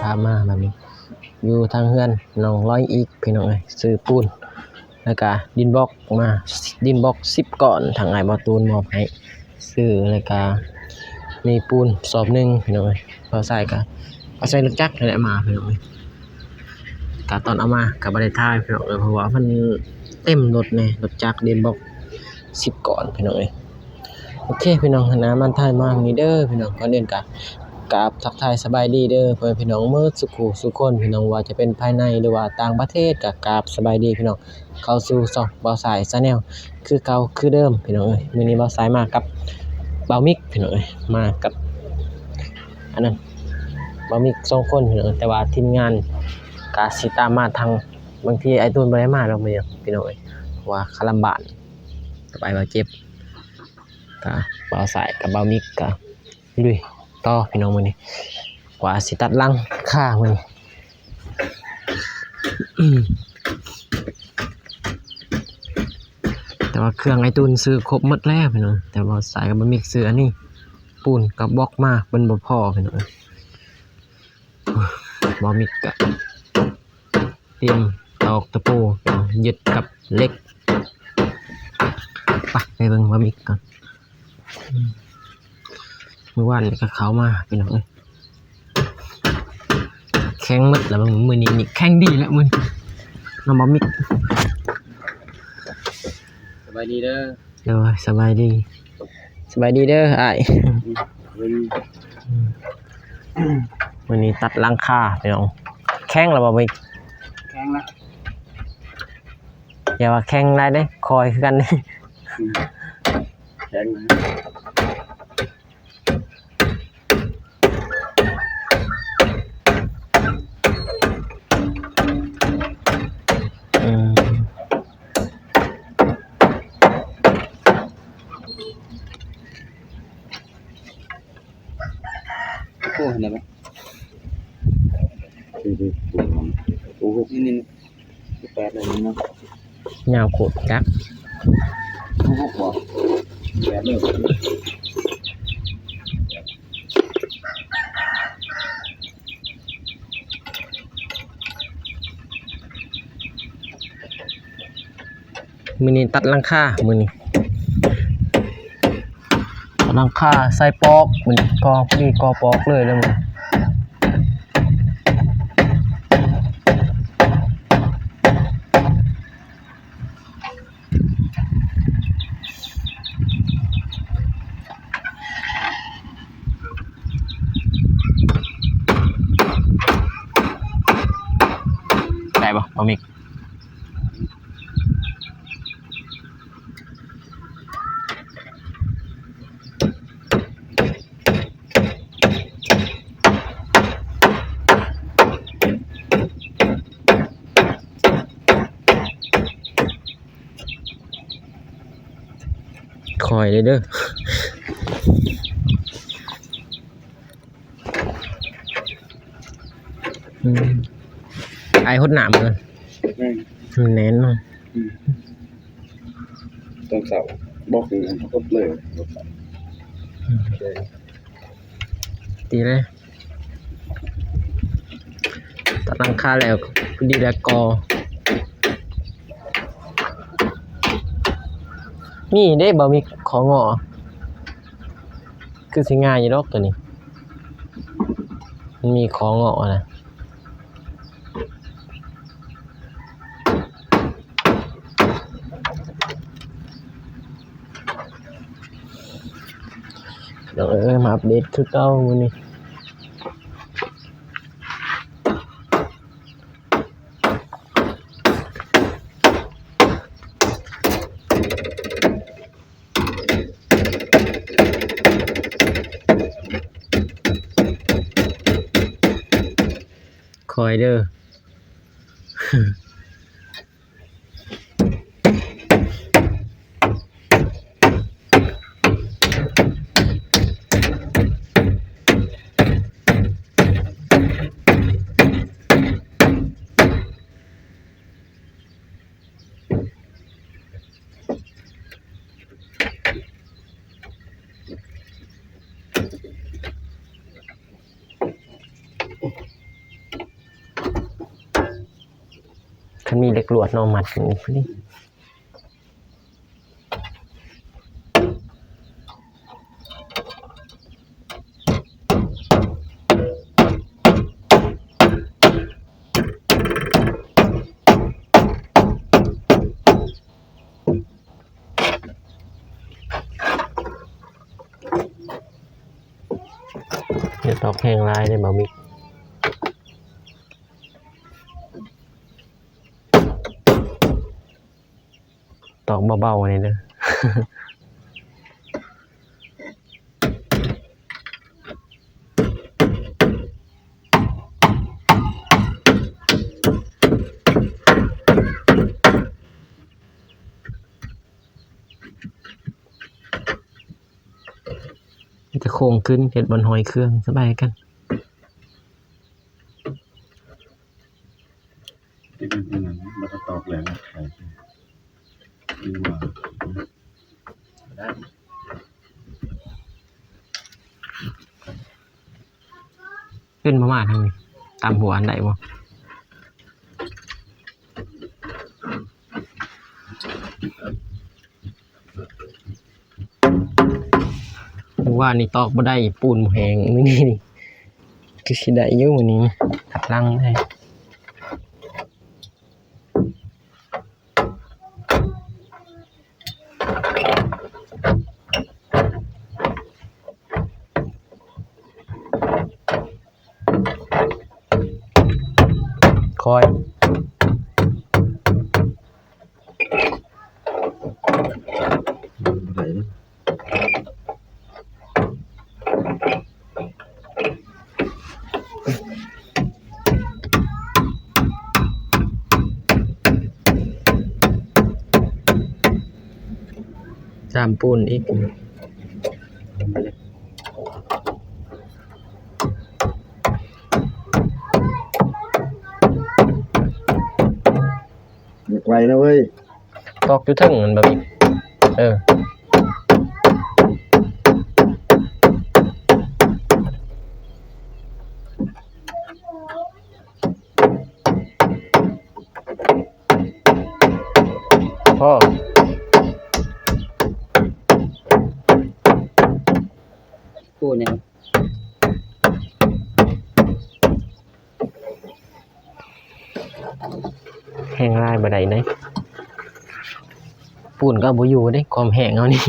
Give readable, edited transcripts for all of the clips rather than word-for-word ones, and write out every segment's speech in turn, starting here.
พามาแบบนี้อยู่ทางเฮือนน้องร้อยอีกพี่น้องเอ้ยซื้อปูนแล้วก็ดินบล็อกมาดินบล็อก10ก้อนทางอ้ายบ่ตูนมอบให้ซื้อแล้วก็มีปูนสอบหนึงพี่น้องเอ้ยพอใส่ก็เอาใส่รถจักรนั่นแหละมาพี่น้องเอ้ยก็ตอนเอามาก็บ่ได้ถ่ายพี่น้องเอ้ยเพราะว่ามันเต็มรถแน่รถจักรดินบล็อก10ก้อนพี่น้องเอ้ยโอเคพี่น้องนะมันถ่ายมานี่เด้อพี่น้องก่อนอื่นก็กราบทักทายสบายดีเด้อพ่อแม่พี่น้องเมื่อสุขุสุขคนพี่น้องว่าจะเป็นภายในหรือว่าต่างประเทศก็กราบสบายดีพี่น้องเข้าสู่ช่องบ่าวสายชาแนลคือเก่าคือเดิมพี่น้องเอ้ยมื้อนี้บ่าวสายมากับบ่าวมิกพี่น้องเอ้ยมากับอันนั้นบ่าวมิก2คนพี่น้องแต่ว่าทีมงานก็สิตามมาทางบางทีไอ้ตูนบ่ได้มาดอกมื้อนี้พี่น้องเอ้ยเพราะว่าคาลัมบ้านไปบ่เจ็บก็บ่าวสายกับบ่าวมิกก็ลุยต่อพี่น้องมื้อนี้กว่าสิตัดลังค่ามื้อนี้แต่ว่าเครื่องไอ้ตูนซื้อครบหมดแล้วพี่น้องแต่ว่าสายกับบ่มิกซื้ออันนี้ปูนกับบล็อกมาเพิ่นบ่พอพี่น้องบ่มิกก็เตรียมตอกตะปูยึดกับเหล็กไปเบิ่งบ่มิกก่อนเมื่อวานนี่ก็เข้ามาพี่น้องเอ้ยแข็งหมดแล้วมื้อนี้นี่แข็งดีแล้วมื้อน้องบ่มิกสบายดีเด้อเด้อสบายดีเด้ออ้ายมื้อนี้ตัดหลังคาพี่น้องแข็งแล้วบ่มิกแข็งละอย่าว่าแข็งได้เด้คอยคือกันเด้แข็งนะโอ้เห็นไหมโอ้โหนี่แปดเลยนะยาวโคตรจักโอ้โหบอกแปดเลยมื้อนี้ตัดหลังคามื้อนี้ตัดหลังคาใส่ปอกมื้อนี้กอพอดีกอปอกเลยแล้วมื้อได้บ่มิกคอยเด้อไอ้หดหนามเลยแน่นเนาะต้องเสาบอกอย่างนั้นก็เลยตีเลยตัดหลังคาแล้วดีแล้วกอมีได้บ่มีของงอคือสิง่ายอยู่ดอกตัวนี้มันมีของงอนะเดี๋ยวมาอัปเดตคือเก่ามื้อนี้คอยเด้อ คันมีเหล็กลวดเนาะมัดอย่างนี้พอดีเดี๋ยวตอกแห้งลายได้บ่มีตอกเบาๆนี่เด้อ จะโค้งขึ้นเห็ดบนหอยเครื่องสบายกัน ที่เป็นที่นั้นมันจะตอกแหลมใส่ดีกว่าได้ ขึ้นมาทางนี้ตามหัวอันใดบ่ว่านี่ตอกบ่ได้ปูนแหงมื้อนี้นี่คือสิได้อยู่มื้อนี้ตัดลังได้คอยไหลนะจามปูนอีกไกลนะเว้ยตอกอยู่ถึงมันแบบนี้พ่อปูเนี่ยแห้งลายบ่ได้เด้ปูนก็บ่อยู่เด้ความแห้งเอานี่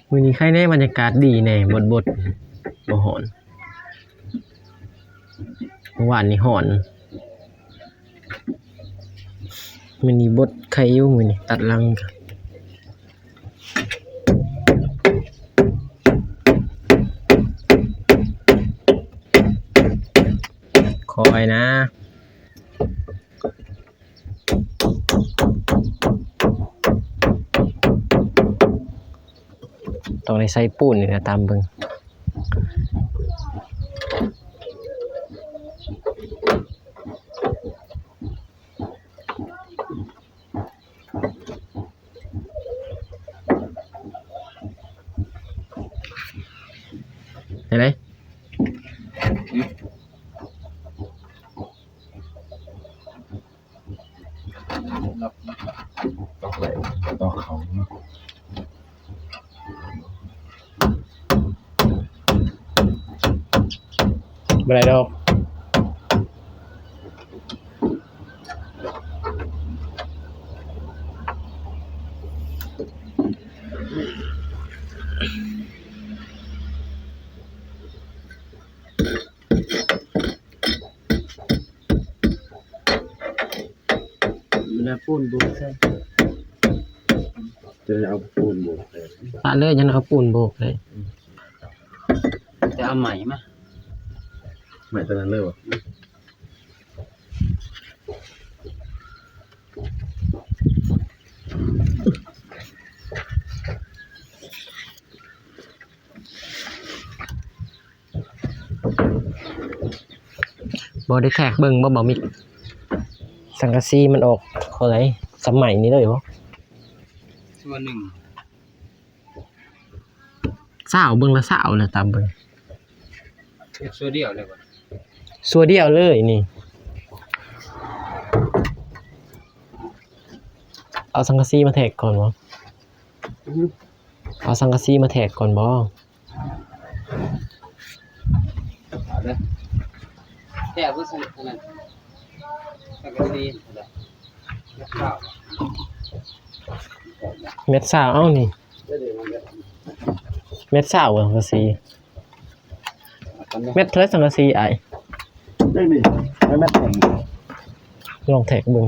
มื้อนี้ใครแน่บรรยากาศดีแน่บดบ่ฮ้อนเมื่อวานนี้ฮ้อนมื้อนี้บดใครอยู่มื้อนี้ตัดลังค่ะคอยนะต้องได้ใส่ปูนนี่นะตามเบิ่งเห็นไหมตอกแหลมตอกเขาบ่ได้ดอกแล้วปูนบุกใส่ จะเอาปูนโบกเลย ปะเลยฉันเอาปูนโบกเลย จะเอาใหม่มา ใหม่ตอนนั้นเลยวะ บ่ได้แทกเบิ่งบ่มีสังกะสีมันออกเท่าไหร่สมัยนี้เลยบ่ ส่วนหนึ่ง สาวเบิ่งละสาวเลยตามเบิ่ง ตัวเดียวเลยบ่ สัวเดียวเลยนี่เอาสังกะสีมาแทกก่อนบ่เอาสังกะสีมาแทกก่อนบ่ เอาเด้อแค่บ่สนิทนั่นสักทีได้แล้วข้าว เม็ดสาวเอ้านี่เม็ดสาวสังกะสีเม็ดเท่าไหร่สังกะสีอ้าย ได้นี่ไม่แม่นผม ลองแทกเบิ่ง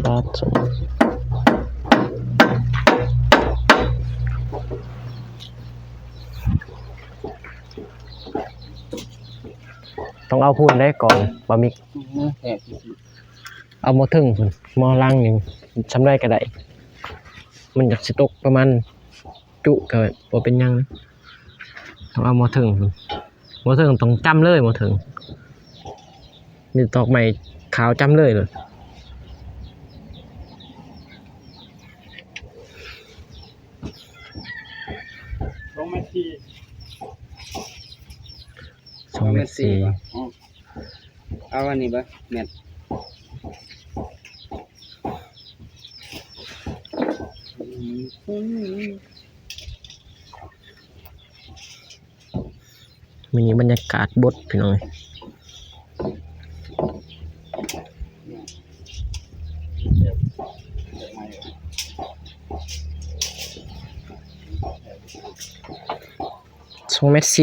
บาทสองต้องเอาพูนได้ก่อนบะมิก แค่ เอาหม้อถึงพุ่นหม้อล่างนี่ทำได้ก็ได้มันอยากสิตกประมาณจุก็บ่เป็นหยังนะต้องเอาหม้อถึงพุ่นหม้อถึงต้องจ้ำเลยหม้อถึงมีตอกใหม่ขาวจ้ำเลยเลย2 เมตร 4 เอาอันนี้บ่แม่น มีบรรยากาศบดพี่น้อง2 เมตร 40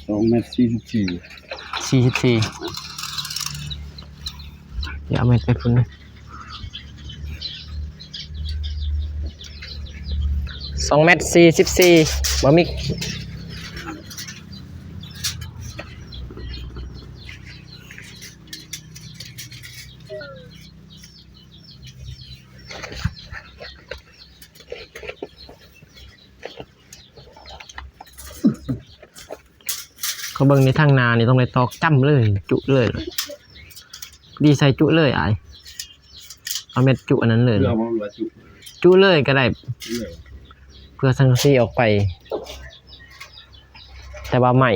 2 เมตร 44 44เดี๋ยวเอาเม็ดไปพุ่นนะ2 เมตร 44บ่มิกเขาเบิ่งในทางนานี่ต้องได้ตอกจ้ำเลยจุเลยดีใส่จุเลยอ้ายเอาเม็ดจุอันนั้นเลย เรือมันว่าจุ จุเลยก็ได้ เรือ เพื่อสังกะสีออกไป แต่ว่าใหม่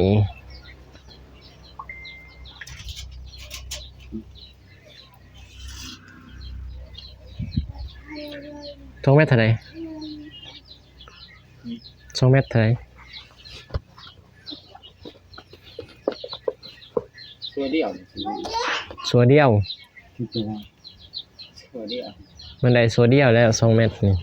2 เมตรเท่าไหร่2 เมตรเท่าไหร่ ตัวเดียว สัวเดียว ที่ตัว ตัวเดียว มันได้สัวเดียวแล้ว2 เมตรนี่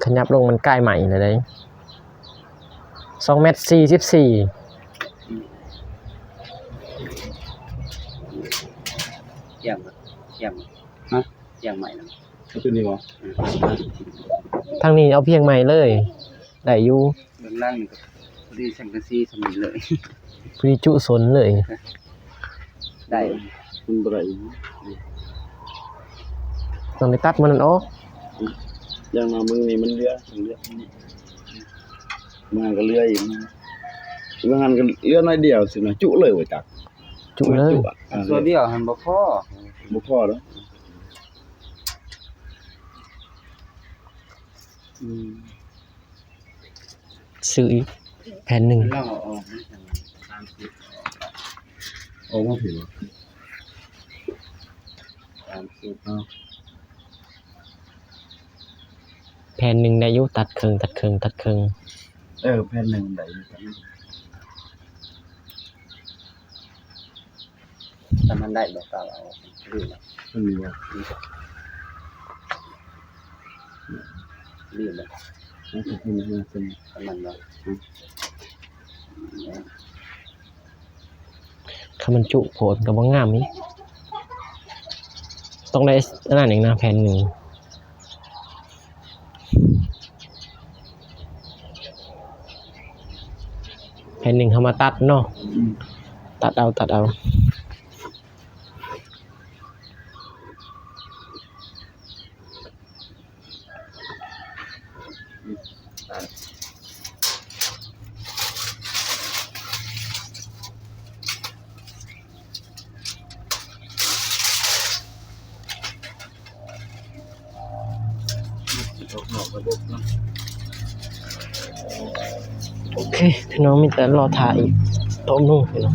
ขยับลงมันใกล้ใหม่เลยได้2 เมตร 44 เยี่ยมฮะเยี่ยมใหม่นะ ตัวนี้วะ ทางนี้เอาเพียงใหม่เลยได้อยู่ เบื้องล่างนี่ก็พอดีสังกะสีสมิเลย พรีจุสนเลย ได้ มันบ่ได้ ต้องได้ตัดมันออก อย่างมามึงนี่มันเรือมันก็เรืออีกบางอันก็เรือน้อยเดียวสินะจุเลยว่าจัก จุเลย ตัวเดียวหันบ่พอ บ่พอแล้ว ซื้ออีกแผ่นหนึ่ง เราเอาออก30 ออกมาผิดวะ 30 เอา แผ่นหนึ่งได้อยู่ตัดครึ่ง แผ่นหนึ่งได้อยู่กัน ถ้ามันได้บ่ก็เอาลืม มันมีวะ ลืมเลย มันจะเป็นเรื่องสนุก อันนั้นเนาะ คำมันจุโผล่กับว่างามนี้ต้องได้อันนั้นอีกนะแผ่นหนึ่งเขามาตัดเนาะตัดเอา ออกระบบเนาะ โอเคพี่น้องมีแต่รอถ่ายอีกต้มนุ่งพี่น้อง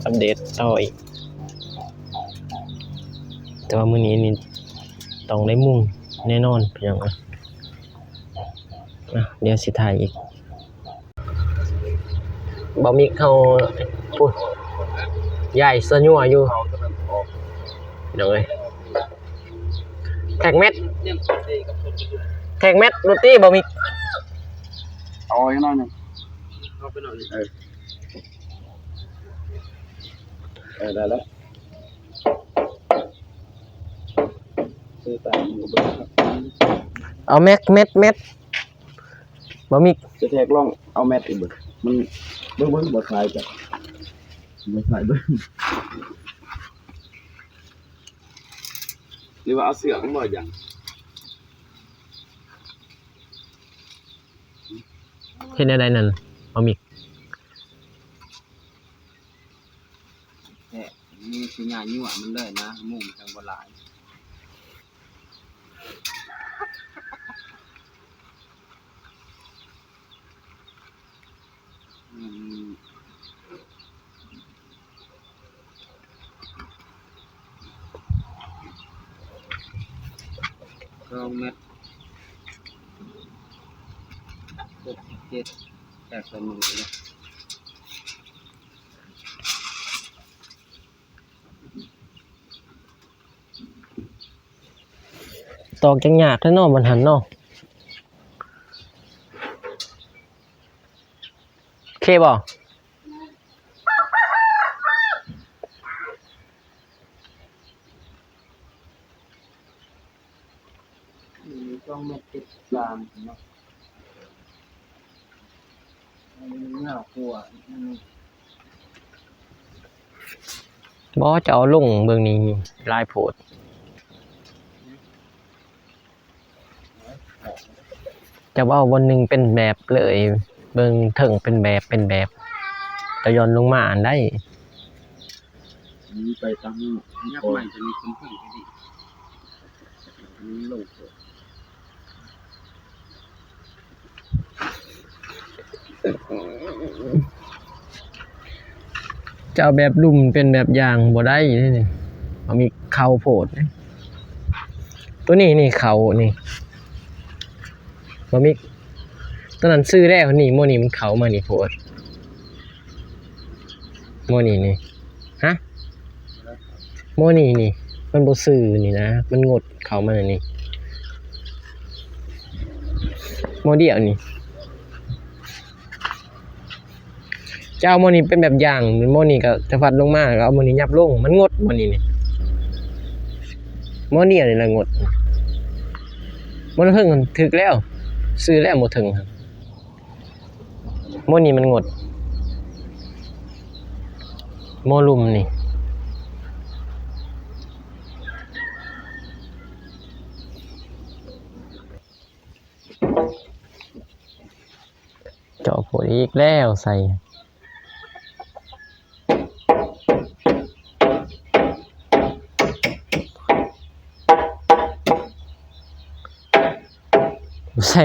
อัปเดตต่ออีกแต่ว่ามื้อนี้นี่ต้องได้มุ่งแน่นอนพี่น้องเดี๋ยวสิถ่ายอีกบ่มีเขาพูดใหญ่สะยั่วอยู่พี่น้องเอ้ยแท็กเม็ดโรตีบ่มี เอาอีกหน่อยหนึง เอาไปหน่อย ได้แล้วซื้อตามอยู่บนครับ เอาเม็ดบ่มี จะแทกล่องเอาแมทอีกเบิดมันเบิ่งบ่คลายจ้ะบ่คลายเบิ่งหรือว่าเอาเสือมันบ่อย่าง เฮ็ดได้นั่นบ่มี แค่นี่คืองานยั่วมันเลยนะมุ่งทางโบราณ2 เม็ด67แตกเป็นมือเลย ตอกจังยากแท้เนาะมันหันเนาะโอเคบ่ 2 เม็ด73เนาะเงากลัว บ่จะเอาลงเบิ่งนี้ลายโพดจะว่าวันหนึงเป็นแบบเลยเบิ่งเถิงเป็นแบบจะย้อนลงมาอันได้ นี่ไปตามนี้ ยักษ์ใหม่จะมีคนพึ่งที่ดีนี่ลงเถอะ จะเอาแบบลุ่มเป็นแบบอย่างบ่ได้นี่เอามีเข่าโพดตัวนี้นี่เข่านี่บ่มีตัวนั้นซื้อแล้วนี่โมนี่มันเข่ามานี่โพดโมนี่ฮะโมนี่มันบ่ซื้อนี่นะมันงดเข่ามานี่โมเดียวนี่เจ้าโมนี่เป็นแบบอย่างโมนี่ก็จะฟัดลงมาก็เอาโมนี่ยับลงมันงดโมนี่โมเดียวนี่ละงดมันเพิ่งถึกแล้วซื้อแล้วบ่ถึงครับโมนี่มันงดโมลุมนี่เจาะโผล่อีกแล้วใส่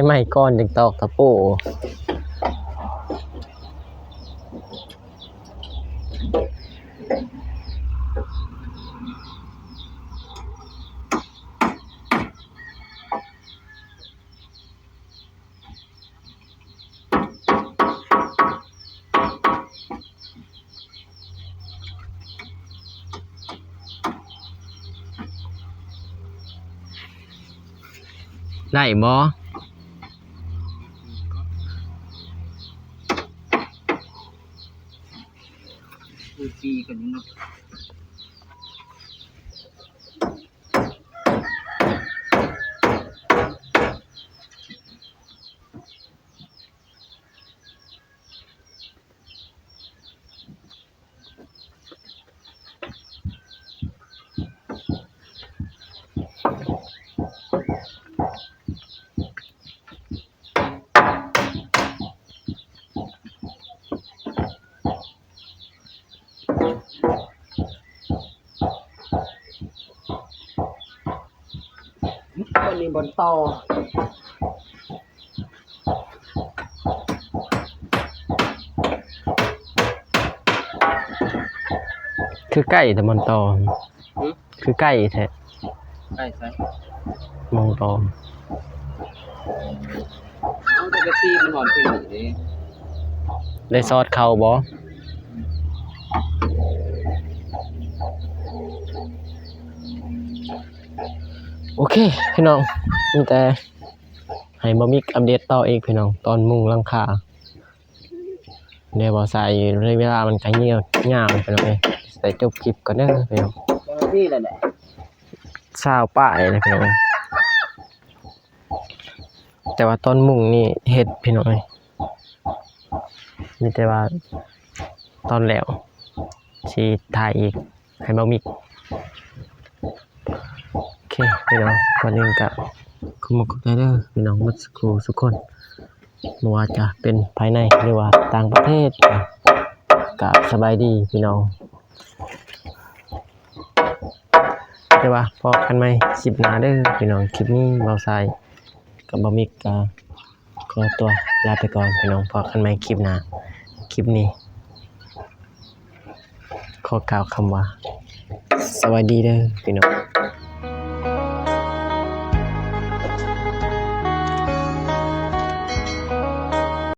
ไม้ก้อนจึงตอกตะปูได้บ่ คือปีกันยังเนาะวันนี้บนต่อ คือใกล้แต่มันตอ หือ คือใกล้แท้ ใกล้ใส่ มองตอ เอาแต่กระซีมันหอนเพียงนี้ ได้ซอสเข้าบ่โอเคพี่น้องมีแต่ให้บ่มีอัปเดตต่ออีกพี่น้องตอนมุงหลังคาเดี๋ยวบ่ใส่ระยะเวลามันก็เหี่ยวยาวพี่น้องเอ้ยใส่จบคลิปก่อนเด้อพี่น้อง เจ้าหน้าที่แหละแหละ 20ป้ายนะพี่น้องเอ้ยแต่ว่าตอนมุงนี่เฮ็ดพี่น้องเอ้ยมีแต่ว่าตอนแล้วสิถ่ายอีกให้บ่มีโอเคพี่น้องก่อนอื่นก็ขอบคุณเด้อพี่น้องหมดทุกคนบ่ว่าจะเป็นภายในหรือว่าต่างประเทศก็สบายดีพี่น้องแต่ว่าพอกันใหม่คลิปหน้าเด้อพี่น้องคลิปนี้เบาทรายกับบ่มิกก็ขอตัวลาไปก่อนพี่น้องพอกันใหม่คลิปหน้าคลิปนี้ขอกล่าวคำว่าสวัสดีเด้อพี่น้อง